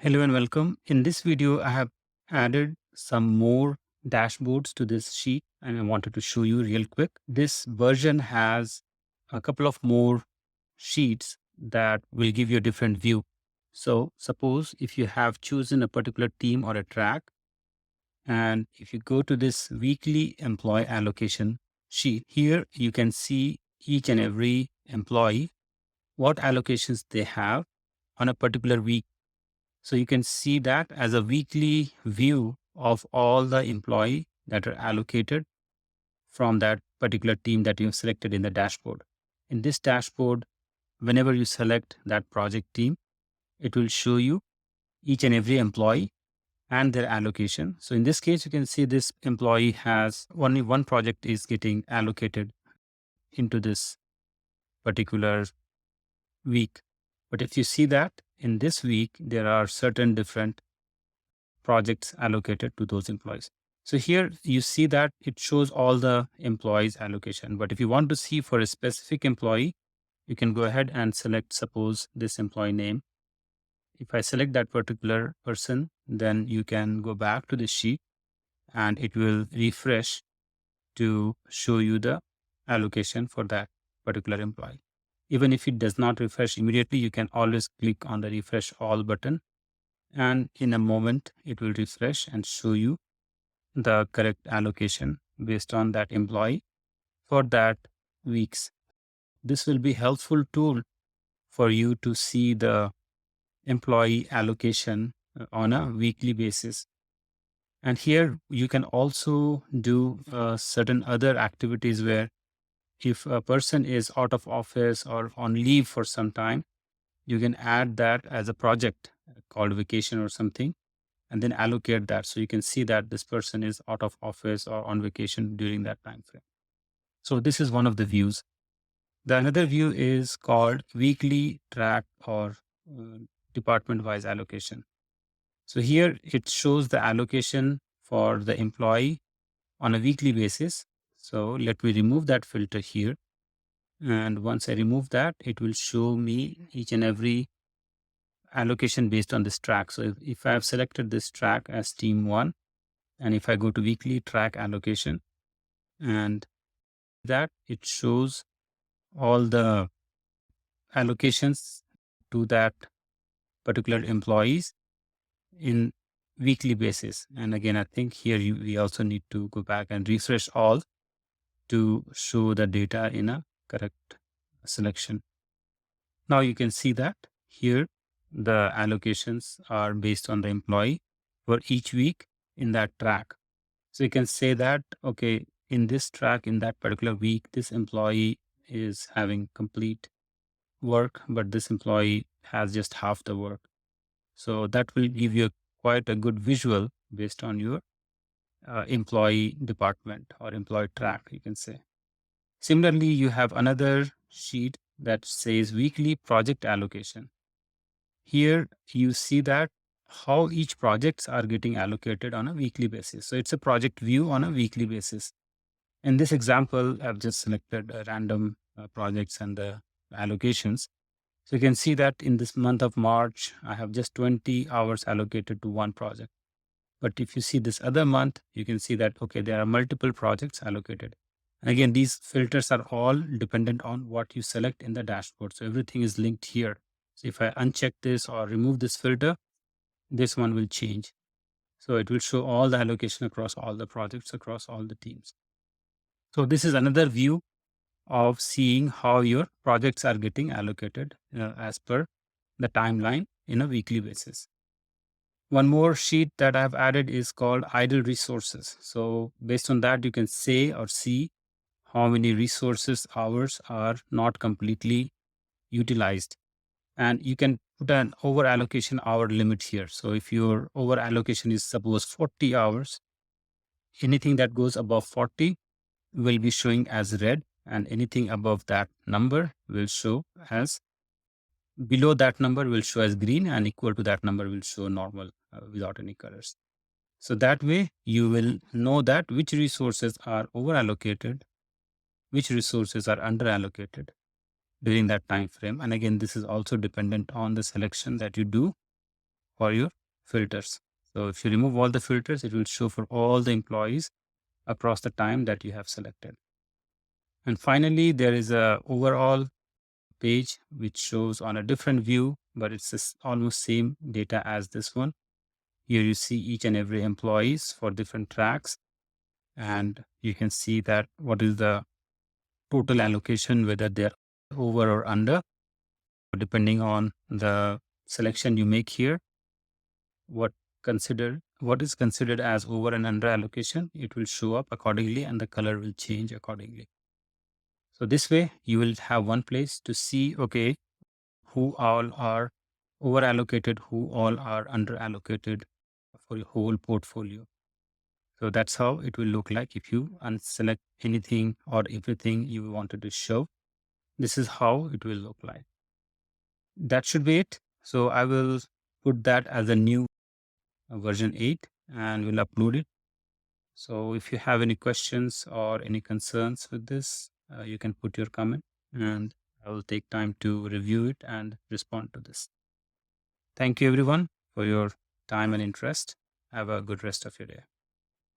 Hello and welcome. In this video, I have added some more dashboards to this sheet and I wanted to show you real quick. This version has a couple of more sheets that will give you a different view. So suppose if you have chosen a particular team or a track, and if you go to this weekly employee allocation sheet, here you can see each and every employee, what allocations they have on a particular week. So you can see that as a weekly view of all the employee that are allocated from that particular team that you've selected in the dashboard. In this dashboard, whenever you select that project team, it will show you each and every employee and their allocation. So in this case, you can see this employee has only one project is getting allocated into this particular week. But if you see that in this week, there are certain different projects allocated to those employees. So here you see that it shows all the employees allocation. But if you want to see for a specific employee, you can go ahead and select, suppose, this employee name. If I select that particular person, then you can go back to the sheet and it will refresh to show you the allocation for that particular employee. Even if it does not refresh immediately, you can always click on the refresh all button and in a moment it will refresh and show you the correct allocation based on that employee for that weeks. This will be helpful tool for you to see the employee allocation on a weekly basis. And here you can also do certain other activities where if a person is out of office or on leave for some time, you can add that as a project called vacation or something and then allocate that. So you can see that this person is out of office or on vacation during that time frame. So this is one of the views. The another view is called weekly track or department wise allocation. So here it shows the allocation for the employee on a weekly basis. So let me remove that filter here. And once I remove that, it will show me each and every allocation based on this track. So if I have selected this track as team 1, and if I go to weekly track allocation and that it shows all the allocations to that particular employees in weekly basis. And again, I think here we also need to go back and refresh all to show the data in a correct selection. Now you can see that here the allocations are based on the employee for each week in that track. So you can say that, okay, in this track, in that particular week, this employee is having complete work, but this employee has just half the work. So that will give you quite a good visual based on your employee department or employee track, you can say. Similarly, you have another sheet that says weekly project allocation. Here you see that how each projects are getting allocated on a weekly basis. So it's a project view on a weekly basis. In this example, I've just selected random projects and the allocations. So you can see that in this month of March, I have just 20 hours allocated to one project. But if you see this other month, you can see that, okay, there are multiple projects allocated. And again, these filters are all dependent on what you select in the dashboard. So everything is linked here. So if I uncheck this or remove this filter, this one will change. So it will show all the allocation across all the projects, across all the teams. So this is another view of seeing how your projects are getting allocated as per the timeline in a weekly basis. One more sheet that I've added is called idle resources. So based on that, you can say or see how many resources hours are not completely utilized. And you can put an over allocation hour limit here. So if your over allocation is suppose 40 hours, anything that goes above 40 will be showing as red, and anything above that number will show as below that number will show as green, and equal to that number will show normal without any colors. So that way you will know that which resources are over allocated, which resources are under allocated during that time frame. And again, this is also dependent on the selection that you do for your filters. So if you remove all the filters, it will show for all the employees across the time that you have selected. And finally, there is a overall page which shows on a different view, but it's almost same data as this one. Here you see each and every employees for different tracks, and you can see that what is the total allocation, whether they're over or under, depending on the selection you make here. What is considered as over and under allocation, it will show up accordingly and the color will change accordingly. So this way you will have one place to see, okay, who all are over allocated, who all are under allocated for your whole portfolio. So that's how it will look like if you unselect anything or everything you wanted to show. This is how it will look like. That should be it. So I will put that as a new version 8 and we'll upload it. So if you have any questions or any concerns with this, you can put your comment and I will take time to review it and respond to this. Thank you everyone for your time and interest. Have a good rest of your day.